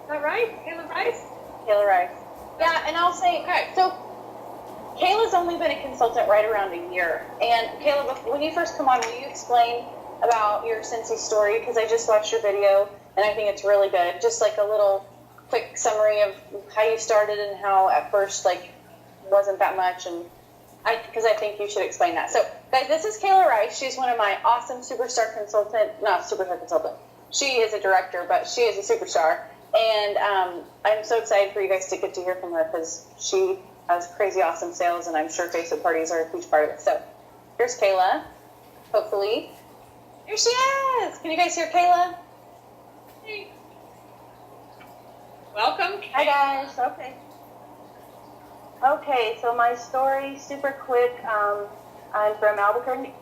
that right? Kayla Rice? Kayla Rice. Yeah, and I'll say, okay, so Kayla's only been a consultant right around a year. And Kayla, when you first come on, will you explain about your Scentsy story? Because I just watched your video, and I think it's really good. Just like a little quick summary of how you started and how at first, like, wasn't that much. And because I think you should explain that. So, guys, this is Kayla Rice. She's one of my awesome superstar consultant, not superstar consultant. She is a director, but she is a superstar. And I'm so excited for you guys to get to hear from her because she has crazy awesome sales, and I'm sure Facebook parties are a huge part of it. So here's Kayla, hopefully. Here she is. Can you guys hear Kayla? Hey. Welcome, Kayla. Hi, guys. Okay, so my story, super quick. I'm from Albuquerque,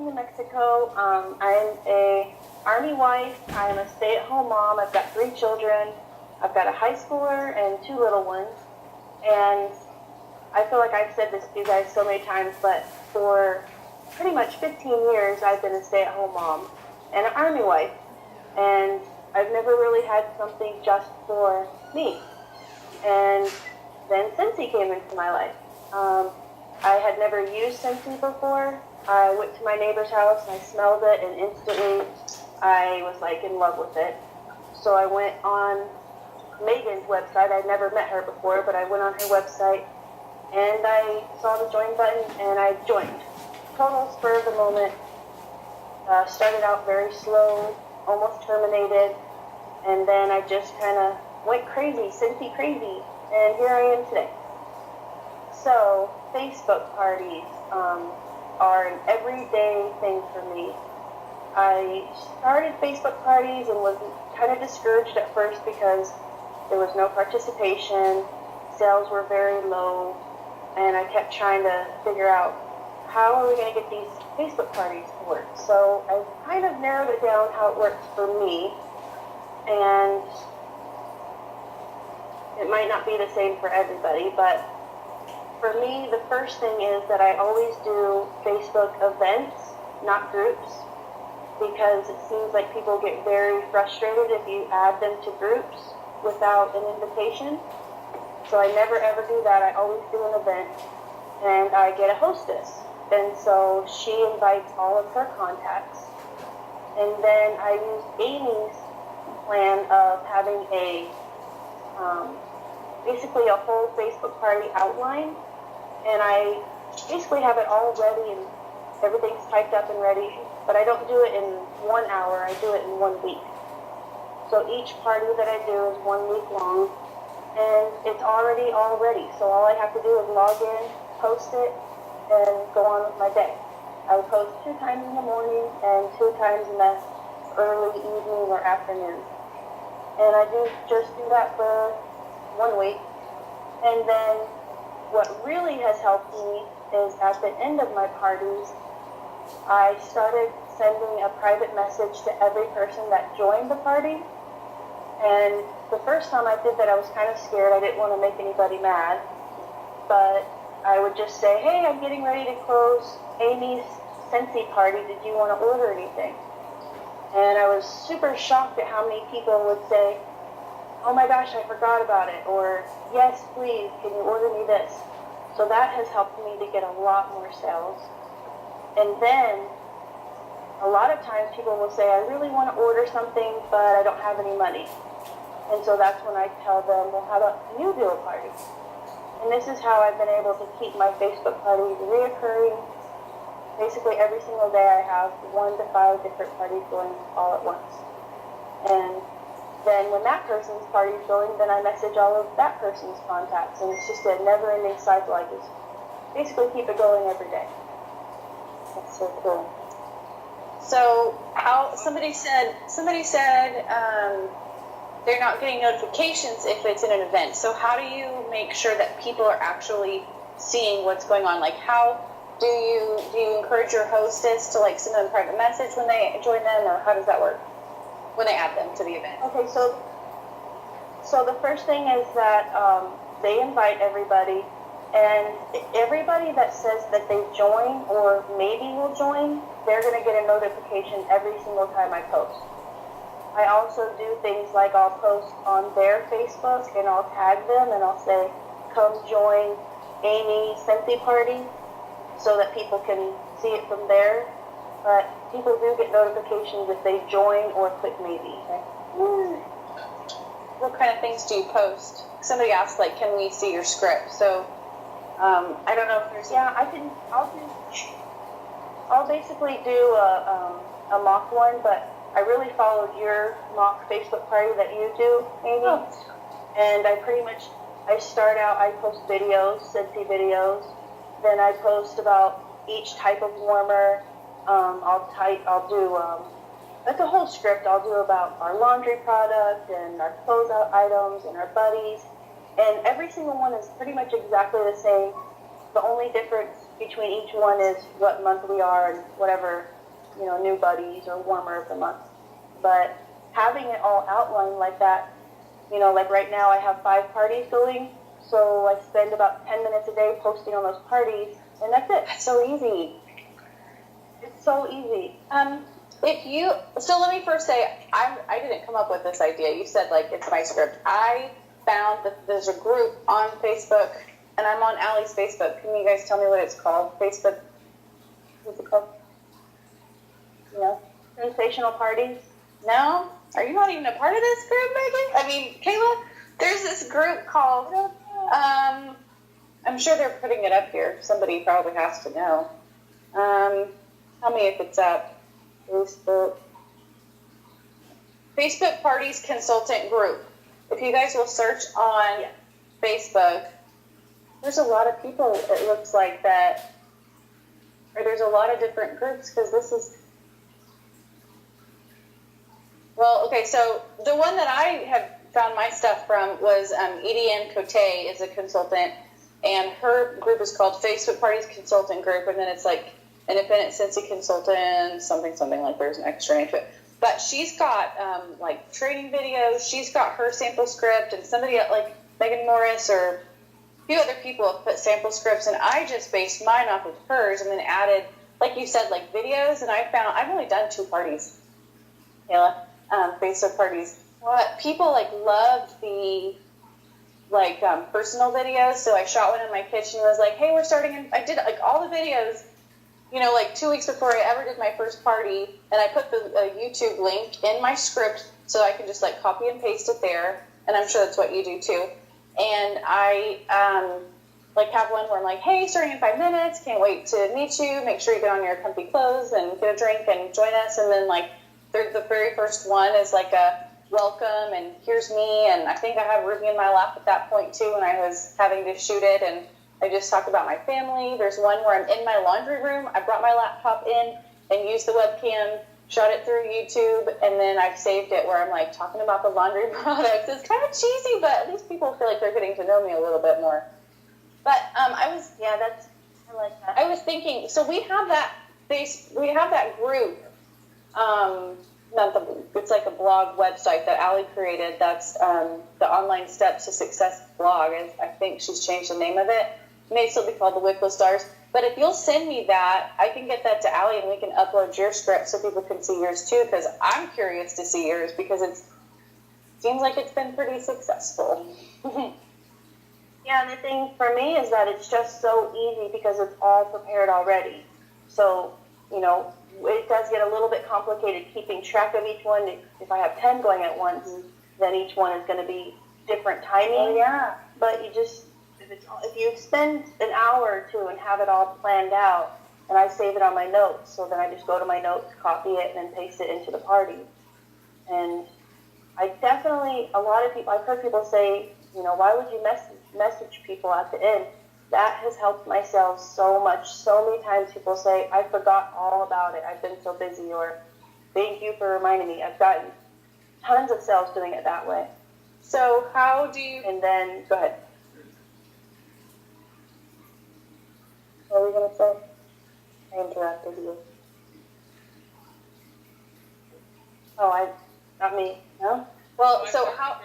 New Mexico. I'm a Army wife. I'm a stay-at-home mom. I've got 3 children. I've got a high schooler and 2 little ones. And I feel like I've said this to you guys so many times, but for pretty much 15 years, I've been a stay-at-home mom and an Army wife. And I've never really had something just for me. And then Scentsy came into my life. I had never used Scentsy before. I went to my neighbor's house and I smelled it, and instantly I was like in love with it. So I went on Megan's website. I'd never met her before, but I went on her website and I saw the join button and I joined. Total spur of the moment. Started out very slow, almost terminated, and then I just kind of went crazy, Scentsy crazy, and here I am today. So Facebook parties are an everyday thing for me. I started Facebook parties and was kind of discouraged at first because there was no participation, sales were very low, and I kept trying to figure out how are we going to get these Facebook parties to work. So I kind of narrowed it down how it works for me, and it might not be the same for everybody, but for me, the first thing is that I always do Facebook events, not groups, because it seems like people get very frustrated if you add them to groups without an invitation. So I never ever do that. I always do an event, and I get a hostess. And so she invites all of her contacts. And then I use Amy's plan of having basically a whole Facebook party outline. And I basically have it all ready and everything's typed up and ready. But I don't do it in 1 hour, I do it in 1 week. So each party that I do is 1 week long, and it's already all ready. So all I have to do is log in, post it, and go on with my day. I would post 2 times in the morning and 2 times in the early evening or afternoon. And I just do that for 1 week. And then what really has helped me is at the end of my parties, I started sending a private message to every person that joined the party. And the first time I did that, I was kind of scared. I didn't want to make anybody mad. But I would just say, hey, I'm getting ready to close Amy's Scentsy party. Did you want to order anything? And I was super shocked at how many people would say, oh my gosh, I forgot about it. Or, yes, please, can you order me this? So that has helped me to get a lot more sales. And then a lot of times people will say, I really want to order something, but I don't have any money. And so that's when I tell them, well, how about you do a party? And this is how I've been able to keep my Facebook parties reoccurring. Basically every single day I have 1 to 5 different parties going all at once. And then when that person's party is going, then I message all of that person's contacts. And it's just a never-ending cycle. I just basically keep it going every day. That's so cool. So how somebody said they're not getting notifications if it's in an event. So how do you make sure that people are actually seeing what's going on? Like how do you encourage your hostess to like send them a private message when they join them, or how does that work when they add them to the event? Okay, so the first thing is that they invite everybody, and everybody that says that they join or maybe will join, they're going to get a notification every single time I post. I also do things like I'll post on their Facebook and I'll tag them and I'll say, come join Amy's Scentsy party so that people can see it from there. But people do get notifications if they join or click maybe. What kind of things do you post? Somebody asked, like, can we see your script? So, I don't know if there's... Yeah, I'll basically do a mock one, but I really followed your mock Facebook party that you do, Amy. Oh. And I start out, I post videos, Scentsy videos. Then I post about each type of warmer. I'll do, that's a whole script I'll do about our laundry product and our closeout items and our buddies. And every single one is pretty much exactly the same. The only difference between each one is what month we are and whatever, new buddies or warmer of the month. But having it all outlined like that, like right now I have 5 parties going, so I spend about 10 minutes a day posting on those parties, and that's it. That's so easy. It's so easy. So let me first say, I didn't come up with this idea. You said, like, it's my script. I found that there's a group on Facebook, and I'm on Allie's Facebook. Can you guys tell me what it's called? Facebook, what's it called? Sensational parties. No? Are you not even a part of this group, Megan? I mean, Kayla, there's this group called, I'm sure they're putting it up here. Somebody probably has to know. Tell me if it's up. Facebook Parties Consultant Group. If you guys will search on Facebook, there's a lot of people, it looks like, that, or there's a lot of different groups, because this is, well, okay, so the one that I have found my stuff from was Edie Cote is a consultant, and her group is called Facebook Parties Consultant Group, and then it's like Independent Scentsy Consultant, something like there's an extra name to it. But she's got like training videos. She's got her sample script, and somebody like Megan Morris or a few other people have put sample scripts, and I just based mine off of hers, and then added, like you said, like videos. And I've only done 2 parties, Kayla, Facebook parties. What people like loved the like personal videos. So I shot one in my kitchen and was like, hey, we're starting. I did like all the videos. Like 2 weeks before I ever did my first party, and I put the YouTube link in my script so I can just like copy and paste it there, and I'm sure that's what you do too. And I like have one where I'm like, hey, starting in 5 minutes, can't wait to meet you, make sure you get on your comfy clothes and get a drink and join us. And then like the very first one is like a welcome and here's me, and I think I had Ruby in my lap at that point too when I was having to shoot it, and I just talked about my family. There's one where I'm in my laundry room. I brought my laptop in and used the webcam, shot it through YouTube, and then I've saved it where I'm like talking about the laundry products. It's kind of cheesy, but at least people feel like they're getting to know me a little bit more. But I like that. I was thinking, so we have that group. It's like a blog website that Allie created. That's the Online Steps to Success blog. I think she's changed the name of it. It may still be called the Wicklow Stars. But if you'll send me that, I can get that to Allie and we can upload your script so people can see yours too, because I'm curious to see yours because it seems like it's been pretty successful. Yeah, and the thing for me is that it's just so easy because it's all prepared already. So, it does get a little bit complicated keeping track of each one. If I have 10 going at once, then each one is going to be different timing. Oh, yeah. But if you spend an hour or 2 and have it all planned out, and I save it on my notes, so then I just go to my notes, copy it, and then paste it into the party. And a lot of people, I've heard people say, why would you message people at the end? That has helped my sales so much. So many times people say, I forgot all about it. I've been so busy, or thank you for reminding me. I've gotten tons of sales doing it that way. So how do you... And then, go ahead. What were you going to say? I interrupted you. Oh, not me. No? Well, so how...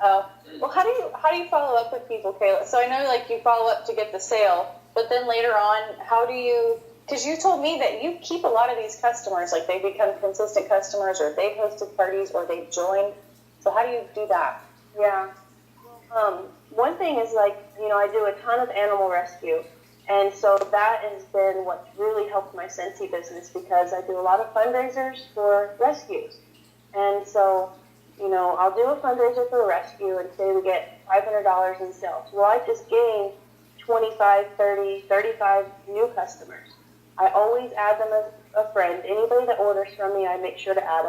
Oh, well, how do you follow up with people, Kayla? So I know, like, you follow up to get the sale, but then later on, how do you because you told me that you keep a lot of these customers, like they become consistent customers, or they've hosted parties, or they've joined. So how do you do that? Yeah. One thing is like, I do a ton of animal rescue. And so that has been what's really helped my Scentsy business, because I do a lot of fundraisers for rescues. And so, I'll do a fundraiser for a rescue and say we get $500 in sales. Well, I just gained 25, 30, 35 new customers. I always add them as a friend. Anybody that orders from me, I make sure to add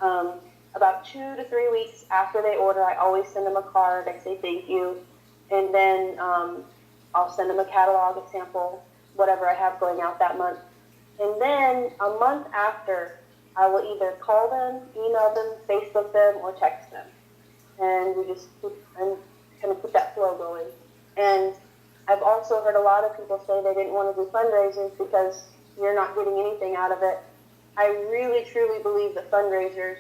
them. About 2 to 3 weeks after they order, I always send them a card. I say thank you. And then I'll send them a catalog, a sample, whatever I have going out that month. And then a month after, I will either call them, email them, Facebook them, or text them. And I'm going to keep that flow going. And I've also heard a lot of people say they didn't want to do fundraisers because you're not getting anything out of it. I really, truly believe that fundraisers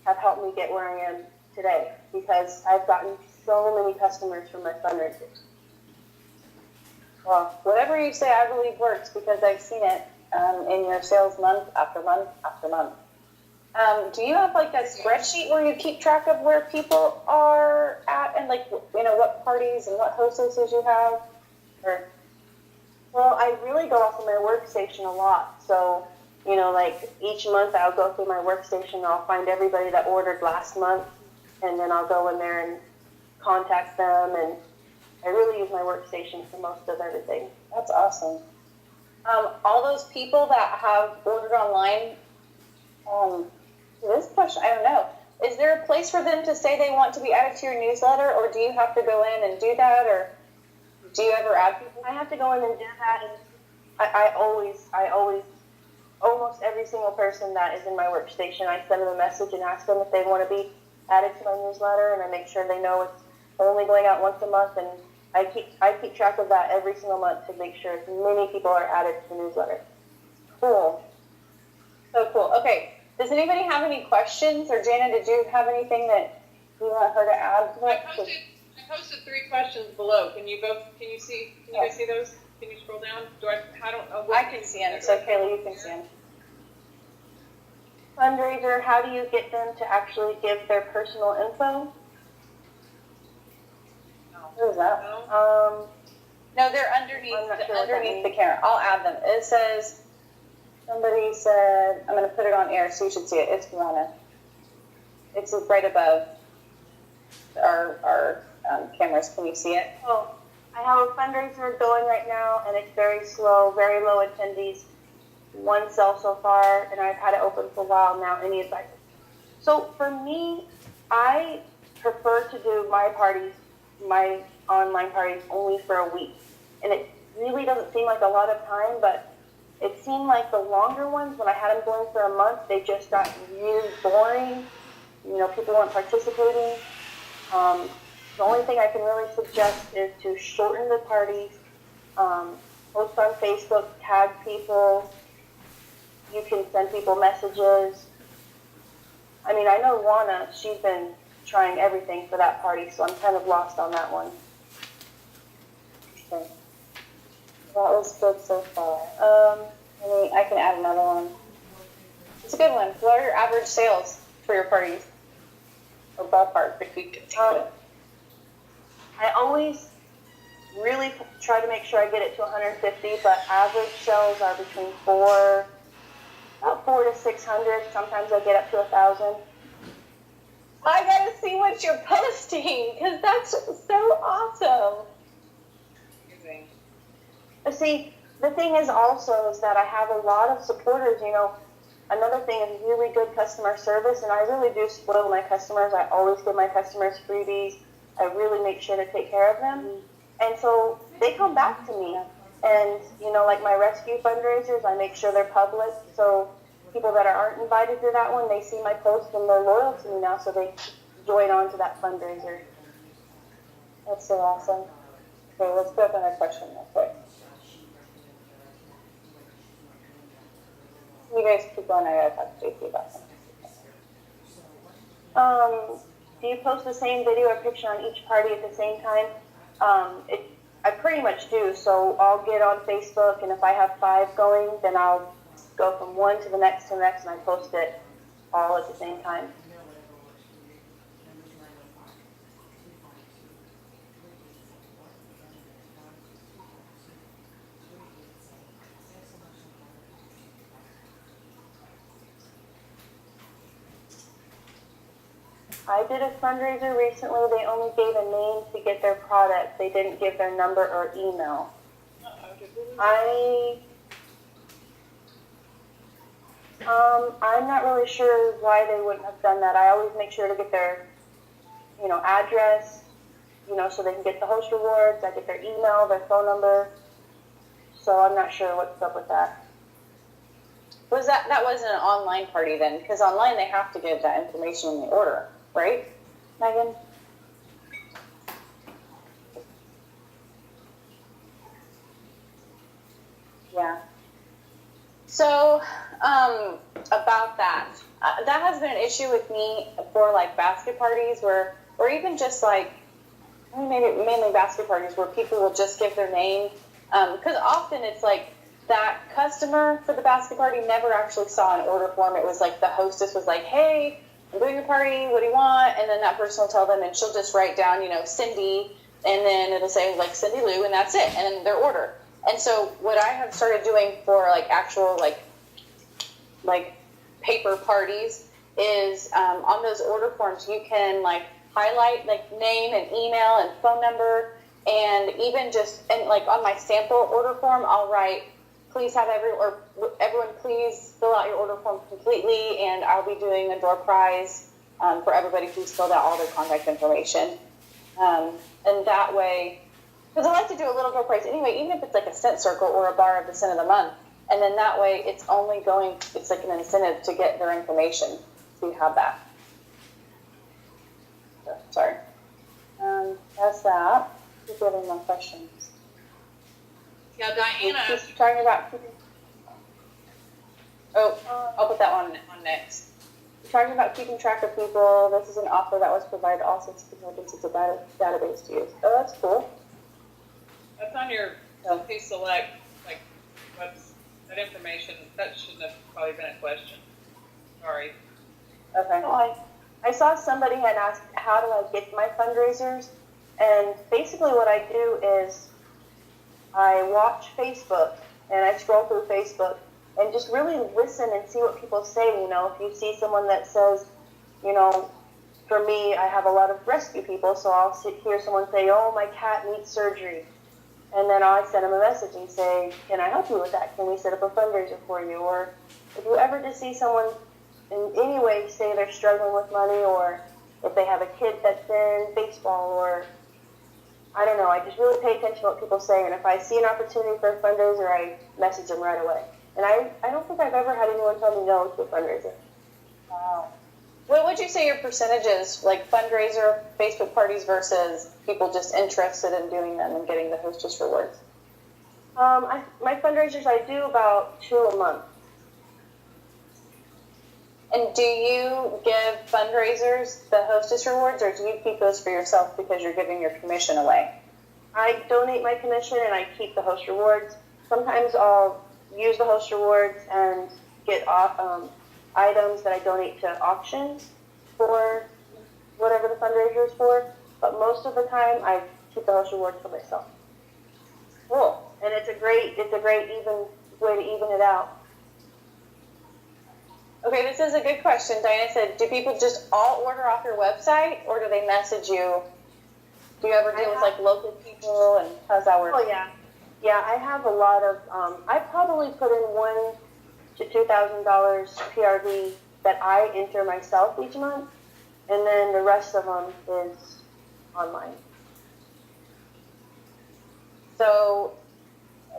have helped me get where I am today, because I've gotten so many customers from my fundraisers. Well, whatever you say, I believe works, because I've seen it in your sales month after month after month. Do you have like a spreadsheet where you keep track of where people are at, and like, what parties and what hostesses you have? Or Well, I really go off of my workstation a lot. So, like each month I'll go through my workstation and I'll find everybody that ordered last month, and then I'll go in there and contact them, and I really use my workstation for most of everything. That's awesome. All those people that have ordered online, this question, I don't know. Is there a place for them to say they want to be added to your newsletter, or do you have to go in and do that, or do you ever add people? I have to go in and do that, and I always, almost every single person that is in my workstation, I send them a message and ask them if they want to be added to my newsletter, and I make sure they know it's only going out once a month, and I keep track of that every single month to make sure as many people are added to the newsletter. Cool. So cool. Okay. Does anybody have any questions? Or Jana, did you have anything that you want her to add? I posted 3 questions below. Can you see? Can you guys see those? Can you scroll down? I don't know. I can see them. So Kayla, you can see them. Fundraiser, how do you get them to actually give their personal info? What is that? No, they're underneath I'm not sure what that underneath the means. camera. I'll add them. It says, somebody said, I'm going to put it on air so you should see it. It's Rana. It's right above our cameras. Can you see it? Oh, I have a fundraiser going right now, and it's very slow, very low attendees. 1 sale so far, and I've had it open for a while now. Any advice? So for me, I prefer to do my parties, my online parties, only for a week. And it really doesn't seem like a lot of time, but it seemed like the longer ones, when I had them going for a month, they just got really boring. People weren't participating. The only thing I can really suggest is to shorten the parties, post on Facebook, tag people. You can send people messages. I mean, I know Juana, she's been trying everything for that party, so I'm kind of lost on that one. Okay. That was good so far. I can add another one. It's a good one. What are your average sales for your parties? Or ballpark, if you could take it. I always really try to make sure I get it to 150, but average sales are between about 400 to 600. Sometimes I get up to 1,000. I gotta see what you're posting, because that's so awesome. Amazing. But see, the thing is also is that I have a lot of supporters. Another thing is really good customer service, and I really do spoil my customers. I always give my customers freebies. I really make sure to take care of them. And so they come back to me. And, like my rescue fundraisers, I make sure they're public. So people that aren't invited to that one, they see my post and they're loyal to me now, so they join on to that fundraiser. That's so awesome. Okay, let's go up another question real quick. You guys keep going. I gotta talk to JC about something. Do you post the same video or picture on each party at the same time? I pretty much do. So I'll get on Facebook, and if I have 5 going, then I'll go from one to the next, and I post it all at the same time. I did a fundraiser recently. They only gave a name to get their product. They didn't give their number or email. I'm not really sure why they wouldn't have done that. I always make sure to get their, address, so they can get the host rewards. I get their email, their phone number. So I'm not sure what's up with that. That wasn't an online party then? Because online they have to give that information when they order, right, Megan? Yeah. So, about that, that has been an issue with me for like basket parties or even just like, maybe mainly basket parties where people will just give their name. Because often it's like that customer for the basket party never actually saw an order form. It was like the hostess was like, hey, I'm doing a party, what do you want? And then that person will tell them, and she'll just write down, Cindy, and then it'll say like Cindy Lou, and that's it, and then their order. And so what I have started doing for like actual like paper parties is on those order forms you can like highlight like name and email and phone number, and even and like on my sample order form I'll write, please have everyone please fill out your order form completely, and I'll be doing a door prize for everybody who's filled out all their contact information, and that way. Because I like to do a little door prize anyway, even if it's like a cent circle or a bar of the cent of the month. And then that way it's like an incentive to get their information. So you have that. So, sorry. That's that. Keep getting more questions. Yeah, Diana. Just talking about keeping... I'll put that one on next. Talking about keeping track of people. This is an offer that was provided to all participants. It's a database to use. Oh, that's cool. That's on your piece select, like, what's that information? That shouldn't have probably been a question. Sorry. Okay. So I saw somebody had asked, how do I get my fundraisers? And basically what I do is I watch Facebook, and I scroll through Facebook, and just really listen and see what people say. If you see someone that says, for me, I have a lot of rescue people, so I'll hear someone say, oh, my cat needs surgery. And then I send them a message and say, can I help you with that? Can we set up a fundraiser for you? Or if you ever just see someone in any way say they're struggling with money, or if they have a kid that's in baseball, or I don't know, I just really pay attention to what people say. And if I see an opportunity for a fundraiser, I message them right away. And I don't think I've ever had anyone tell me no to a fundraiser. Wow. What would you say your percentage is, like fundraiser, Facebook parties versus people just interested in doing them and getting the hostess rewards? My fundraisers, I do about 2 a month. And do you give fundraisers the hostess rewards, or do you keep those for yourself because you're giving your commission away? I donate my commission and I keep the host rewards. Sometimes I'll use the host rewards and get items that I donate to auctions for whatever the fundraiser is for, but most of the time I keep the host rewards for myself. Cool. And it's a great even way to even it out. Okay, this is a good question. Diana said, do people just all order off your website, or do they message you? Do you ever deal with like local people, and how's that work? Oh yeah. Yeah, I have a lot of, I probably put in $1,000 to $2,000 PRV that I enter myself each month, and then the rest of them is online. So,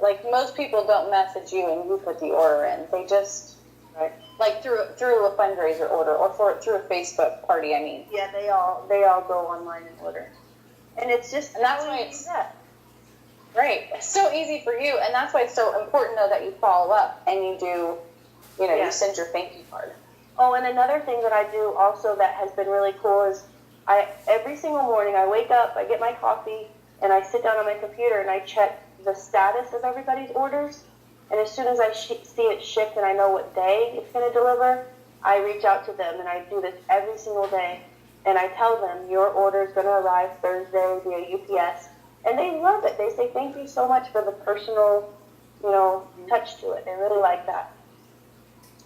like, most people don't message you and you put the order in. They just, Right. like, through a fundraiser order, or through a Facebook party, I mean. Yeah, they all go online and order. And it's just, And that's why it's right. It's so easy for you, and that's why it's so important, though, that you follow up and you do, you send your thank you card. Oh, and another thing that I do also that has been really cool is every single morning I wake up, I get my coffee, and I sit down on my computer and I check the status of everybody's orders. And as soon as I see it shipped and I know what day it's going to deliver, I reach out to them, and I do this every single day. And I tell them, your order is going to arrive Thursday via UPS. And they love it. They say, thank you so much for the personal, touch to it. They really like that.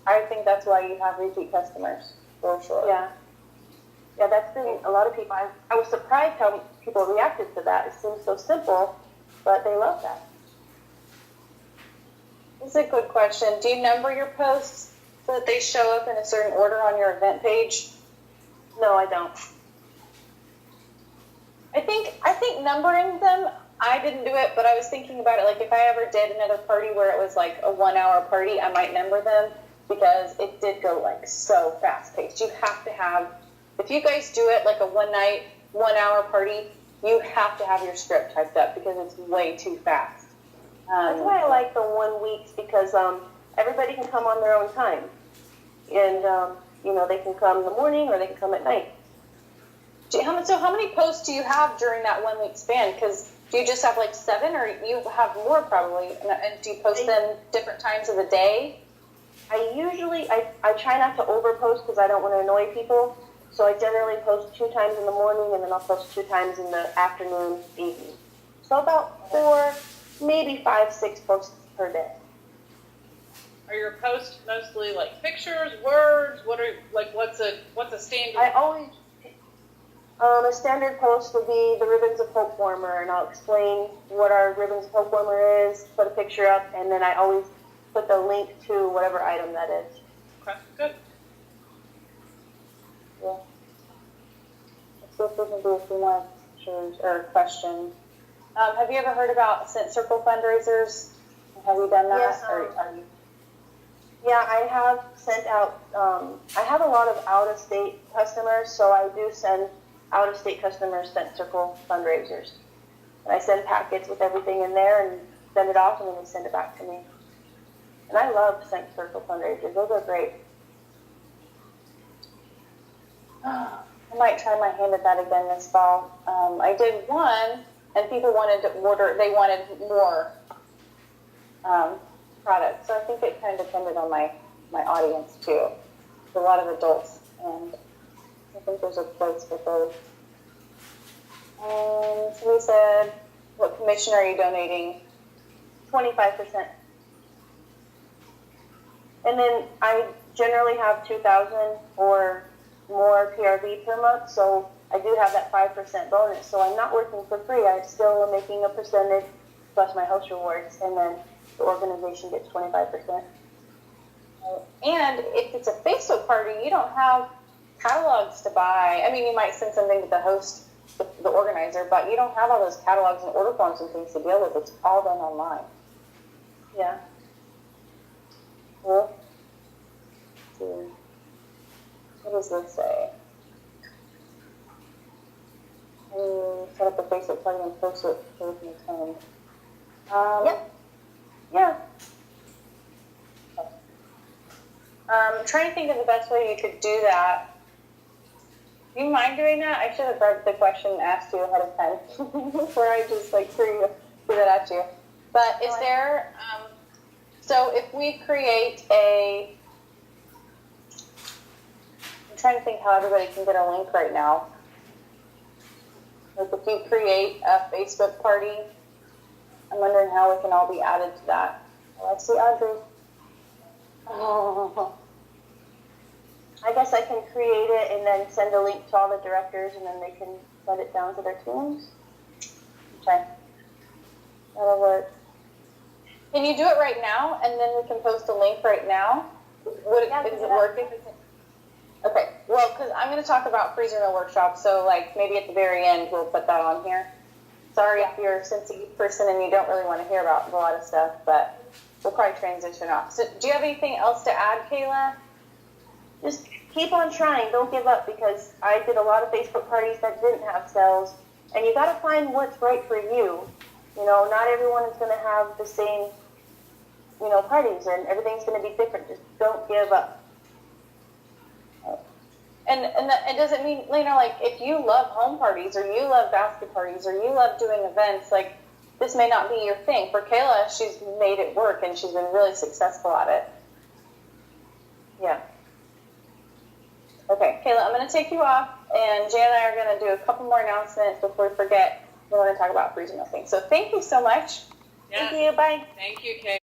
I think that's why you have repeat customers, for sure. Yeah. Yeah, that's been a lot of people. I was surprised how people reacted to that. It seems so simple, but they love that. This is a good question. Do you number your posts so that they show up in a certain order on your event page? No, I don't. I think numbering them, I didn't do it, but I was thinking about it, like if I ever did another party where it was like a 1 hour party, I might number them, because it did go like so fast paced. You have to have, if you guys do it like a one night, 1 hour party, you have to have your script typed up because it's way too fast. That's why I like the 1 weeks, because everybody can come on their own time. And, they can come in the morning or they can come at night. So how many posts do you have during that 1 week span? Because do you just have like 7, or you have more probably? And do you post them different times of the day? I try not to overpost because I don't want to annoy people. So I generally post 2 times in the morning, and then I'll post 2 times in the afternoon, evening. So about 4, maybe 5, 6 posts per day. Are your posts mostly like pictures, words? What's a standard? I always, a standard post would be the Ribbons of Hope Warmer, and I'll explain what our Ribbons of Hope Warmer is, put a picture up, and then I always put the link to whatever item that is. Okay, good. Yeah. Let's see if we can do a few more pictures or questions. Have you ever heard about Scent Circle fundraisers? Have you done that? Yes, or are you? Yeah, I have sent out, I have a lot of out-of-state customers, so I do send out-of-state customers Scent Circle fundraisers. And I send packets with everything in there and send it off, and then they send it back to me. And I love Scent Circle fundraisers. Those are great. I might try my hand at that again this fall. I did one, and people wanted to order, they wanted more products. So I think it kind of depended on my audience too. There's a lot of adults, and I think there's a place for those. So we said, what commission are you donating? 25%. And then I generally have 2,000 or more PRV per month, so I do have that 5% bonus. So I'm not working for free. I still am making a percentage plus my host rewards, and then the organization gets 25%. And if it's a Facebook party, you don't have catalogs to buy. I mean, you might send something to the host, the organizer, but you don't have all those catalogs and order forms and things to deal with. It's all done online. Yeah. Cool. What does this say? Set up a Facebook party and post it so we can attend. Yep. Yeah. I'm trying to think of the best way you could do that. Do you mind doing that? I should have read the question and asked you ahead of time before I just threw that at you. But is there, so if we create I'm trying to think how everybody can get a link right now. Like if you create a Facebook party, I'm wondering how we can all be added to that. Oh, I see Audrey. Oh. I guess I can create it and then send a link to all the directors, and then they can send it down to their teams. Okay. That'll work. Can you do it right now, and then we can post a link right now? Does it work if it's... Okay, well, because I'm going to talk about freezer meal workshop, so maybe at the very end we'll put that on here. Sorry if you're a sensitive person and you don't really want to hear about a lot of stuff, but we'll probably transition off. So do you have anything else to add, Kayla? Just keep on trying. Don't give up, because I did a lot of Facebook parties that didn't have sales, and you got to find what's right for you. Not everyone is going to have the same, parties, and everything's going to be different. Just don't give up. And it doesn't mean, like, if you love home parties or you love basket parties or you love doing events, like, this may not be your thing. For Kayla, she's made it work and she's been really successful at it. Yeah. Okay, Kayla, I'm going to take you off, and Jan and I are going to do a couple more announcements before we forget. We're going to talk about freezer milking. So thank you so much. Yeah. Thank you. Bye. Thank you, Kate.